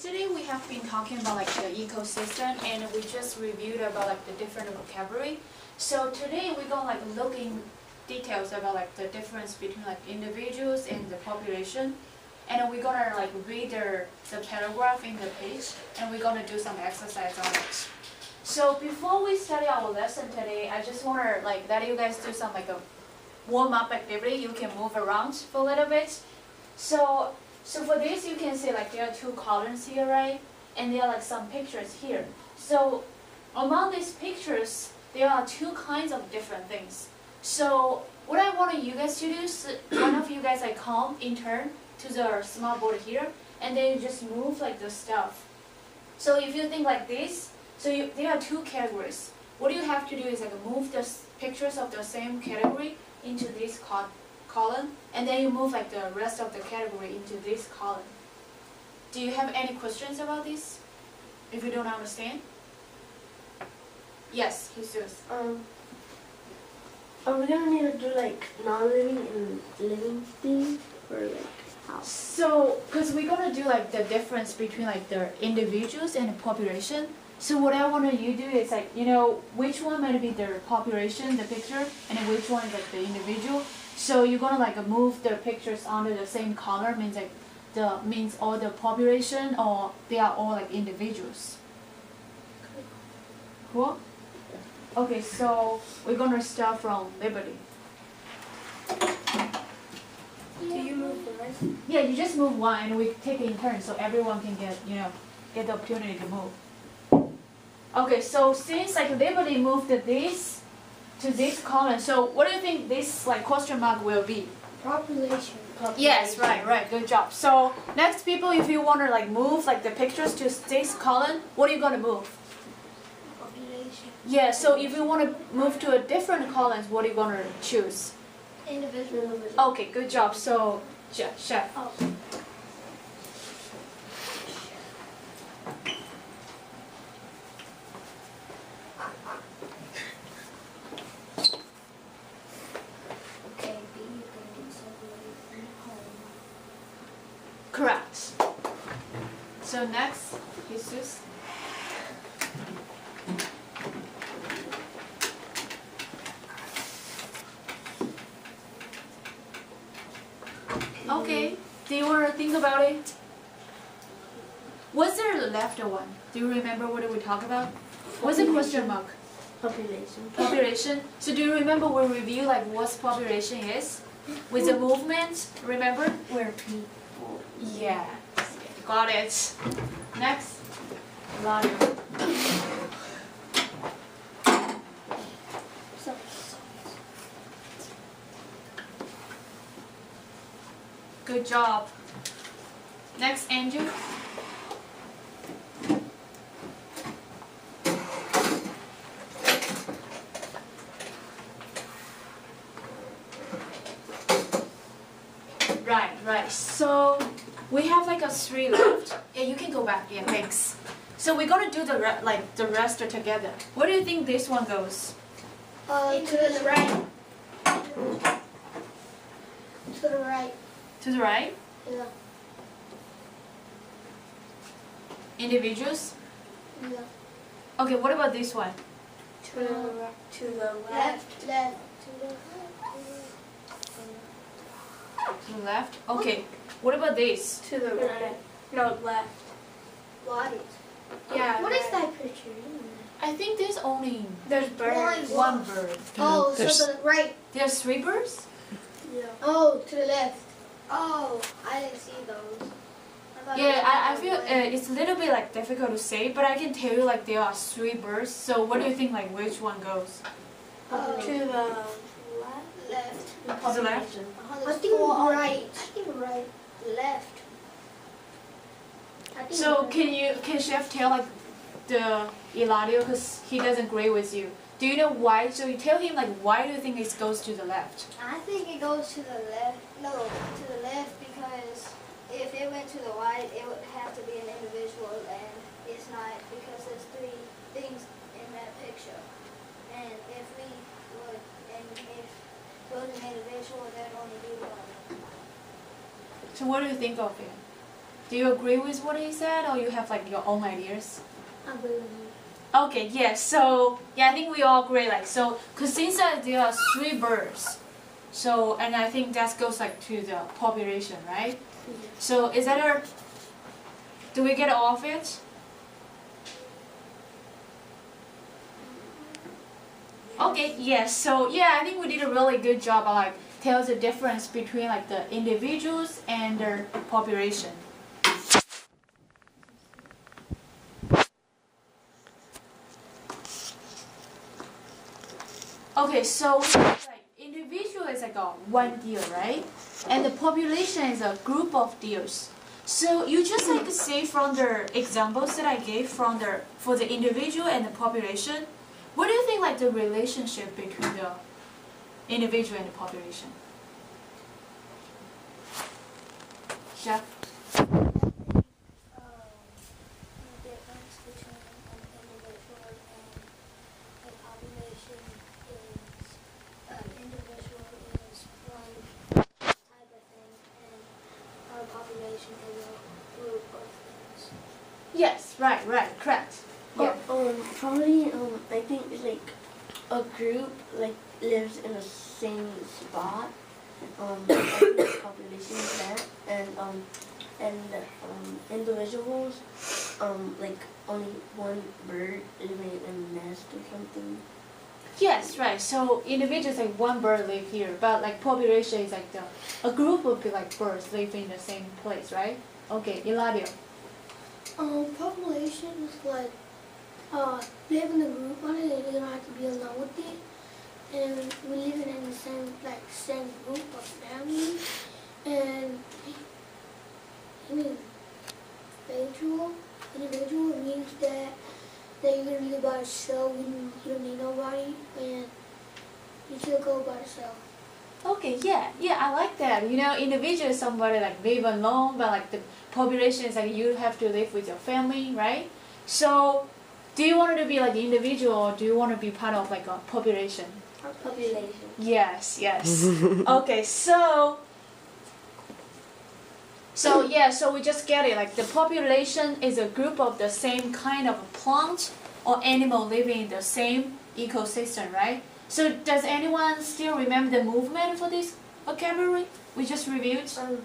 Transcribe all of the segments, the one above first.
yesterday we have been talking about like the ecosystem, and we just reviewed about like the different vocabulary. So today we're gonna like look in details about like the difference between like individuals and the population, and we're gonna like read the paragraph in the page, and we're gonna do some exercise on it. So before we study our lesson today, I just wanna like let you guys do some like a warm-up activity. You can move around for a little bit. So for this, you can see like there are two columns here, right? And there are like some pictures here. So among these pictures, there are two kinds of different things. So what I want you guys to do is, one of you guys like come in turn to the small board here, and then you just move like the stuff. So if you think like this, there are two categories. What you have to do is like move the pictures of the same category into this column, and then you move like the rest of the category into this column. Do you have any questions about this? If you don't understand? Yes, Jesus. Are we gonna need to do like non-living and living things, or like how? So, because we're gonna do like the difference between like the individuals and the population. So what I want you to do is like, which one might be the population, the picture, and then which one is like the individual. So you're gonna like move the pictures under the same color, means like means all the population, or they are all like individuals. Cool? Okay, so we're gonna start from Liberty. Do you move one? Yeah, you just move one, and we take it in turn, so everyone can get the opportunity to move. Okay, so since like Liberty moved this to this column, so what do you think this like question mark will be? Population. Yes, right, good job. So next people, if you want to like move like the pictures to this column, what are you gonna move? Population. Yeah, so if you want to move to a different columns, what are you gonna choose? Individual. Okay, good job. So Chef. Oh. Correct. So next, Jesus. Okay, do you want to think about it? What's the left one? Do you remember what we talked about? What's the question mark? Population. Population. So do you remember we review like what population is? With the movement, remember? Where people. Yeah, got it. Next, Lottie. Good job. Next, Andrew. Right. So we have like a 3 left. Yeah, you can go back. Yeah, thanks. So we're gonna do the rest together. Where do you think this one goes? To the right. To the right. To the right? Yeah. Individuals? Yeah. Okay, what about this one? To the left. Left. To the left? Okay. What about this? To the right. No, left. What? Yeah. What is that picture? I think there's only There's birds. one bird. Oh, so the right. There's 3 birds? Yeah. Oh, to the left. Oh, I didn't see those. Yeah, I feel it's a little bit like difficult to say, but I can tell you like there are 3 birds. So what do you think like which one goes? To the left. To the left? I think right. I think right. Left. So can Chef tell like the Eladio, because he doesn't agree with you. Do you know why? So you tell him like why do you think it goes to the left? I think it goes to the left. No, to the left because if it went to the right, it would have to be an individual, and it's not because there's 3 things in that picture. And if it was an individual, there'd only be one. So what do you think of it? Do you agree with what he said, or you have like your own ideas? I believe. Okay, yes. So yeah, I think we all agree. Like so, cause since there are 3 birds, so and I think that goes like to the population, right? So is that our? Do we get all of it? Okay, yes. So yeah, I think we did a really good job of like tell the difference between like the individuals and their population. Okay, so like individual is like a one deer, right? And the population is a group of deers. So you just like say from the examples that I gave from the for the individual and the population, what do you think like the relationship between the individual and the population? Chef? The difference between an individual and a population is an individual is one type of thing and a population is a group of things. Yes, right, correct. Yeah. Probably, I think it's like a group like lives in the same spot. I think the population is that, and individuals, like only one bird living in a nest or something. Yes, right. So individuals like one bird live here, but like population is like a group would be like birds living in the same place, right? Okay, Eladio. Population is like live in a group, but you don't have to be alone with it. And we live in the same group of family. And individual means that you're gonna live by yourself. You don't need nobody, and you should go by yourself. Okay, yeah, I like that. You know, individual is somebody like live alone, but like the population is like you have to live with your family, right? So, do you want to be like individual, or do you want to be part of like a population? Population. Yes. Okay, so we just get it. Like the population is a group of the same kind of plant or animal living in the same ecosystem, right? So does anyone still remember the movement for this vocabulary we just reviewed? A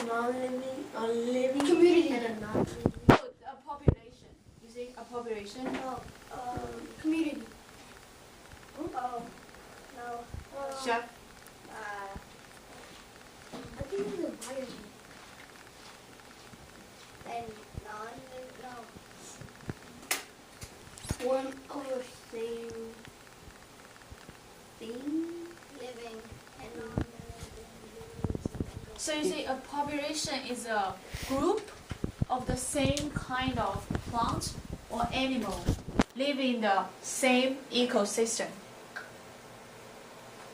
non-living, a living Community. and a non-living. Oh, a population. You see, a population. No, Community. oh, no. Chef. I think it's a virus. And no. One of the same thing. Living and non-living. So you see, a population is a group of the same kind of plant or animal living in the same ecosystem.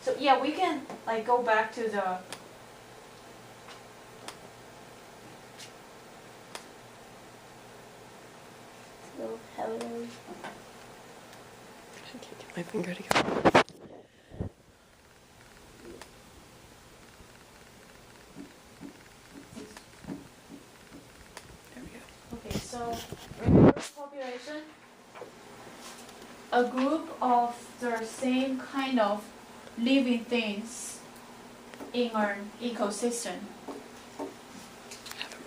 So yeah, we can like go back to the So Helen. I can't get my finger to go. There we go. okay. So remember population, a group of the same kind of living things in an ecosystem.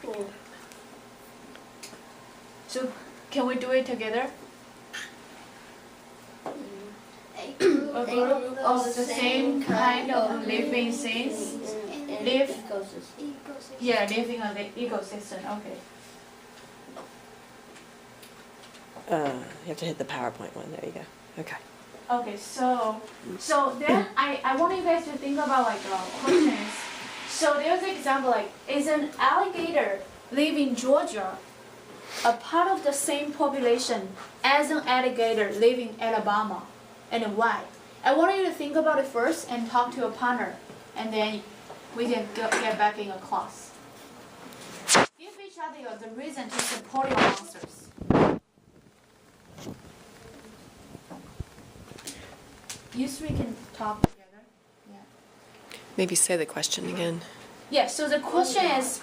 Cool. So can we do it together? A group A group of the same kind of living things in live. Ecosystem. ecosystem. Yeah, living on the ecosystem. Okay. You have to hit the PowerPoint one. There you go. Okay. Okay, so then I want you guys to think about like questions. So there's an example like, is an alligator live in Georgia a part of the same population as an alligator living in Alabama, and why? I want you to think about it first and talk to your partner, and then we can get back in a class. Give each other the reason to support your answers. You three can talk together. Yeah. Maybe say the question again. Yeah, so the question is,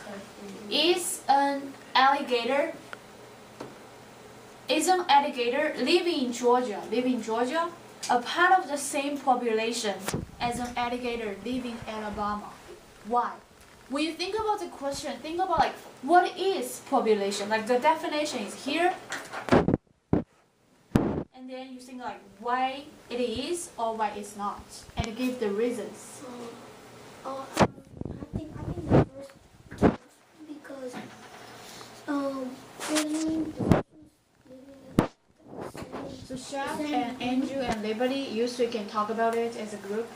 Is an alligator living in Georgia, a part of the same population as an alligator living in Alabama? Why? When you think about the question, think about like what is population? Like the definition is here, and then you think like why it is or why it's not, and give the reasons. I think the first because living So Shaq and Andrew and Liberty usually can talk about it as a group.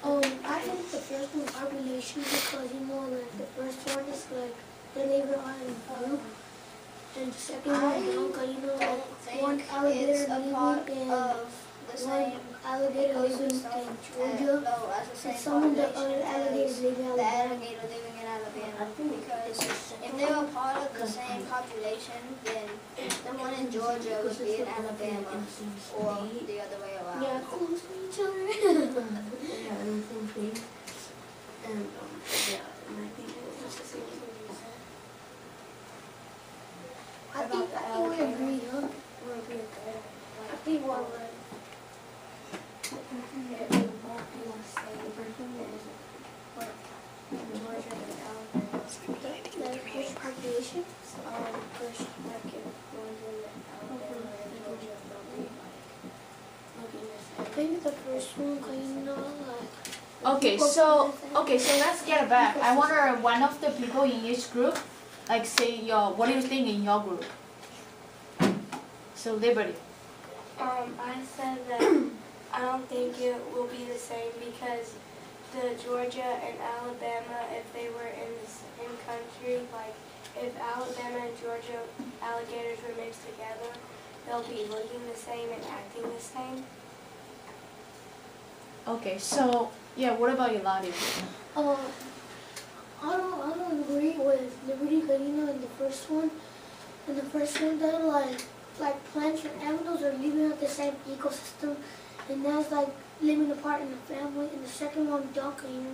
I think the first one population because like the first one is like the neighbor island group, and the second one like one alligator it's a part living in of the same alligator living in Georgia, no, as the same and some of the population other alligators as living in the Alabama. alligator living in Alabama. Because if they were part of the same population, then the one in Georgia would be in Alabama, or the other way around. Yeah, close to each other. Yeah, and the same thing. And yeah, and I think it was the same thing. I think we agree, huh? I think we're right. The first population, first market ones in Alabama and Georgia, maybe the first one, like. Okay, so let's get back. I wonder one of the people in each group, like say what do you think in your group? So Liberty. I said that I don't think it will be the same because the Georgia and Alabama, if they were in the same country, like if Alabama and Georgia alligators were mixed together, they'll be looking the same and acting the same. Okay, so yeah, what about you, Lottie? I don't agree with Liberty Galino in the first one. In the first one, they're like plants and animals are living in the same ecosystem, and that's like living apart in the family. And the second one, Duncan,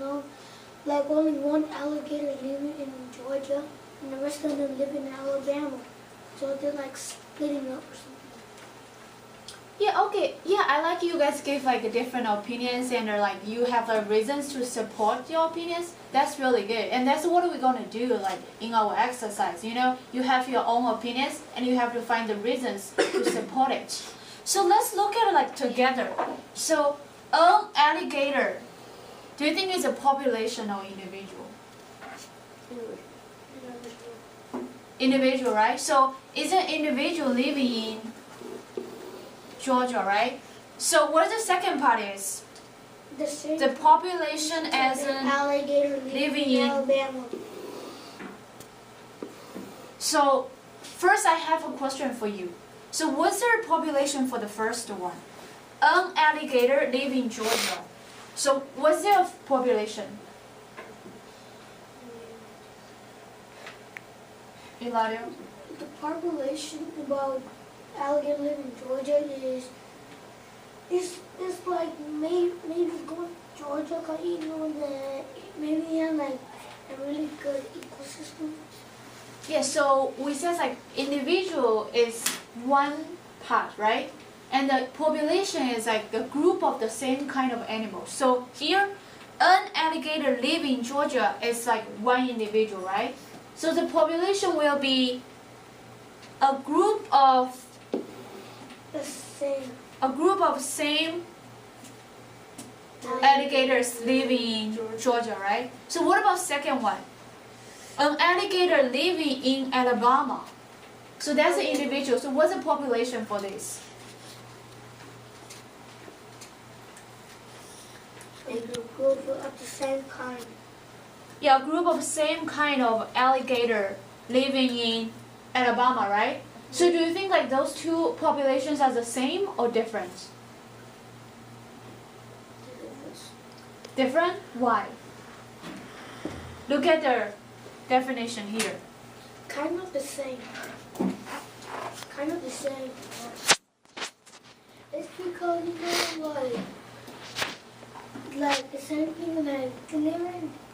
like only one alligator living in Georgia, and the rest of them live in Alabama. So they're like splitting up or something. Yeah, okay. Yeah, I like you guys give like different opinions and like you have like reasons to support your opinions. That's really good. And that's what we're gonna do like in our exercise, You have your own opinions and you have to find the reasons to support it. So let's look at it like together. So an alligator, do you think it's a population or individual? Individual, right? So it's an individual living in Georgia, right? So what the second part is? The population as an alligator living in Alabama. So first I have a question for you. So what's their population for the first one? An alligator living in Georgia. So what's their population? Eladio? The population about alligator living in Georgia is like maybe going to Georgia because that maybe they have like a really good ecosystem. Yeah, so we said like individual is one part, right? And the population is like a group of the same kind of animals. So here, an alligator living in Georgia is like one individual, right? So the population will be a group of same alligators living in Georgia, right? So what about second one? An alligator living in Alabama. So that's an individual. So what's the population for this? A group of the same kind. Yeah, a group of same kind of alligator living in Alabama, right? So do you think like those two populations are the same or different? Different? Why? Look at the definition here. Kind of the same. Kind of the same. It's because like the same thing, like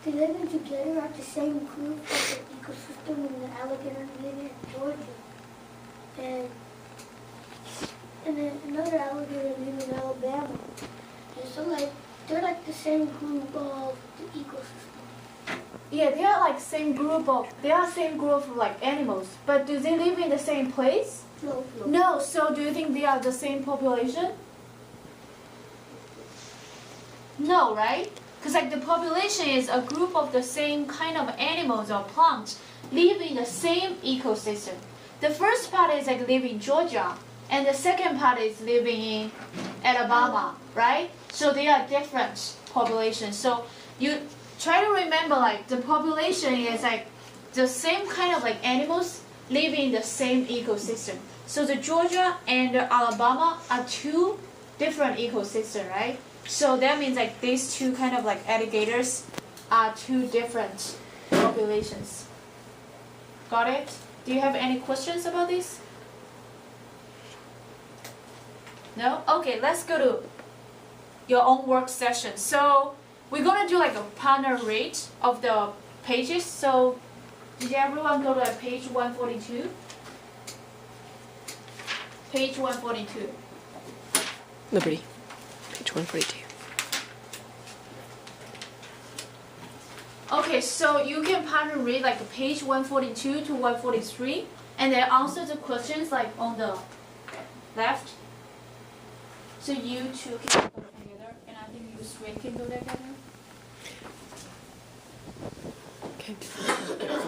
they living together at the same group of the ecosystem. ecosystem and the alligator living in Georgia. And then another alligator living in Alabama. And so like they're like the same group of the ecosystem. Yeah, they are like same group of like animals, but do they live in the same place? No. No. So do you think they are the same population? No, right? Because like the population is a group of the same kind of animals or plants live in the same ecosystem. The first part is like live in Georgia, and the second part is living in Alabama, right? So they are different populations. So you try to remember like the population is like the same kind of like animals living in the same ecosystem. So the Georgia and the Alabama are two different ecosystems, right? So that means like these two kind of like alligators are two different populations. Got it? Do you have any questions about this? No? Okay, let's go to your own work session. So we're gonna do like a partner read of the pages. So did everyone go to page 142? Page 142. Liberty, page 142. Okay, so you can partner read like page 142 to 143, and then answer the questions like on the left. So you two can go together, and I think you three can go together. Okay.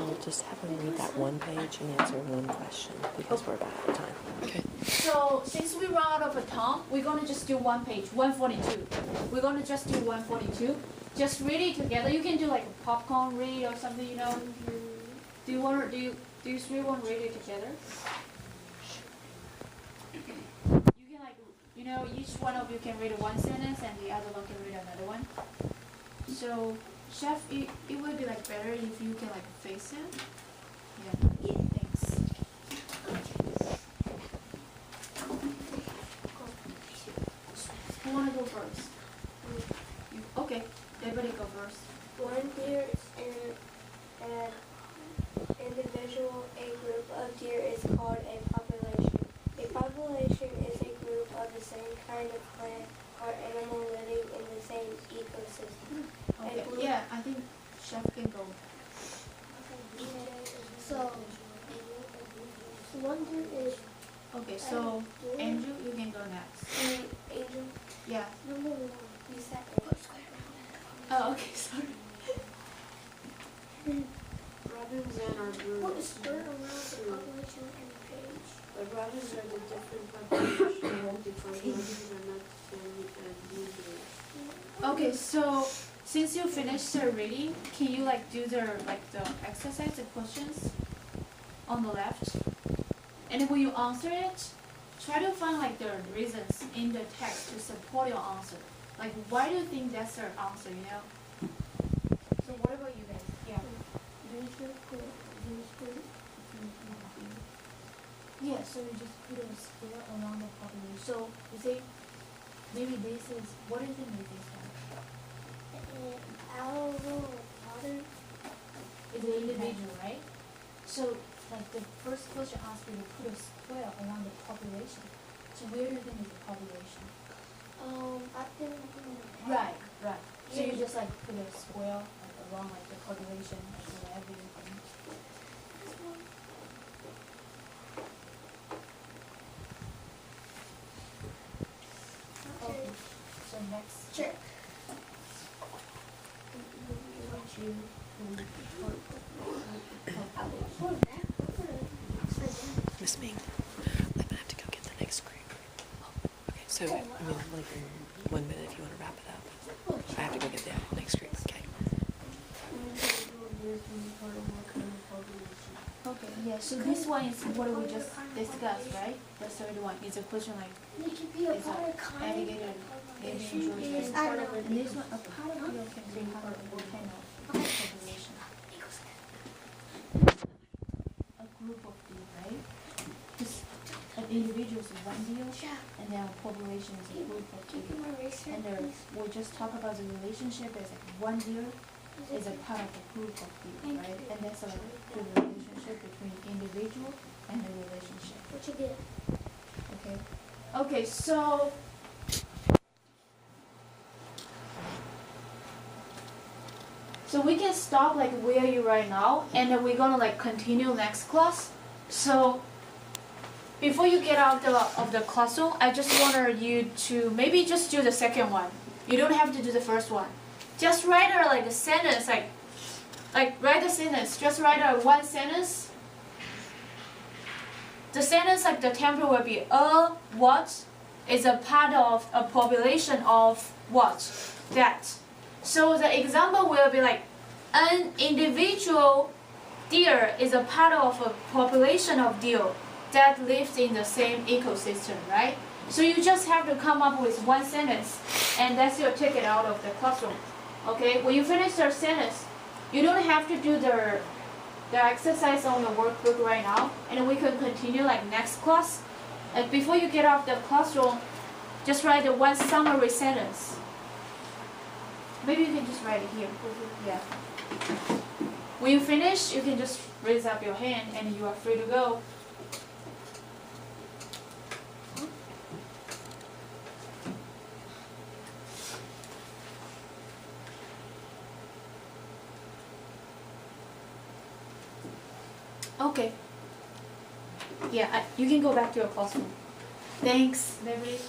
We'll just have them read that one page and answer one question because we're about out of time. Okay. So since we run out of time, we're gonna just do one page, 142. We're gonna just do 142. Just read it together. You can do like a popcorn read or something, you know. Do you three want to read it together? You can like, you know, each one of you can read one sentence and the other one can read another one. So, Chef, it would be like better if you can like face him. Yeah. Thanks. Who wanna go first? You. Okay. Everybody go first. One deer is an individual. A group of deer is called a population. A population is a group of the same kind of plant or animal living in the same ecosystem. Okay. Yeah, I think Chef can go. So one deer is Okay, so Andrew, you can go next. Angel, Yeah. number one. you said Oh, okay, sorry. Robins and our birds. What is spread around the population and the page? The robins are the different population because robins are not very usual. Okay, so since you finished the reading, can you like do the exercise, the questions on the left? And when you answer it, try to find like the reasons in the text to support your answer. Like, why do you think that's their answer, you know? So what about you guys? Yeah. Yeah, so you just put a square around the population. So you say, maybe this is, what do you think this is? Owl, water. It's an individual, right? So, like the first question asks you to put a square around the population. So where do you think is the population? I think. Right. So you just like put a square like, around like the population, like whatever you think. Okay. So next. Sure. Miss Ming, I'm gonna have to go get the next group. Okay, so I mean, like in 1 minute if you want to wrap it up. I have to go get the next group. Okay. Okay, yeah, so this one is what we just discussed, right? The third one is a question like, They could be a is part an of kind. alligator living in Georgia? I know. And this one, a part of you can be part of the volcano population. A group of deer, right? Because an individual is one deer, and then a population is a group of Give deer. me my eraser, And there, please. we'll just talk about the relationship as like one deer is a part of a group of deer, right? And that's a good relationship relationship between individual and the relationship. What you get? Okay. Okay, so we can stop like where you right now, and then we're gonna like continue next class. So before you get out of the classroom, I just wanted you to maybe just do the second one. You don't have to do the first one. Just write like a sentence, like write a sentence. Just write one sentence. The sentence like the template will be what is a part of a population of what? That. So the example will be like an individual deer is a part of a population of deer that lives in the same ecosystem, right? So you just have to come up with one sentence, and that's your ticket out of the classroom. Okay, when you finish your sentence, you don't have to do the exercise on the workbook right now, and we can continue like next class. And before you get out of the classroom, just write the one summary sentence. Maybe you can just write it here. Yeah. When you finish, you can just raise up your hand and you are free to go. Okay. Yeah, you can go back to your classroom. Thanks, Beverly.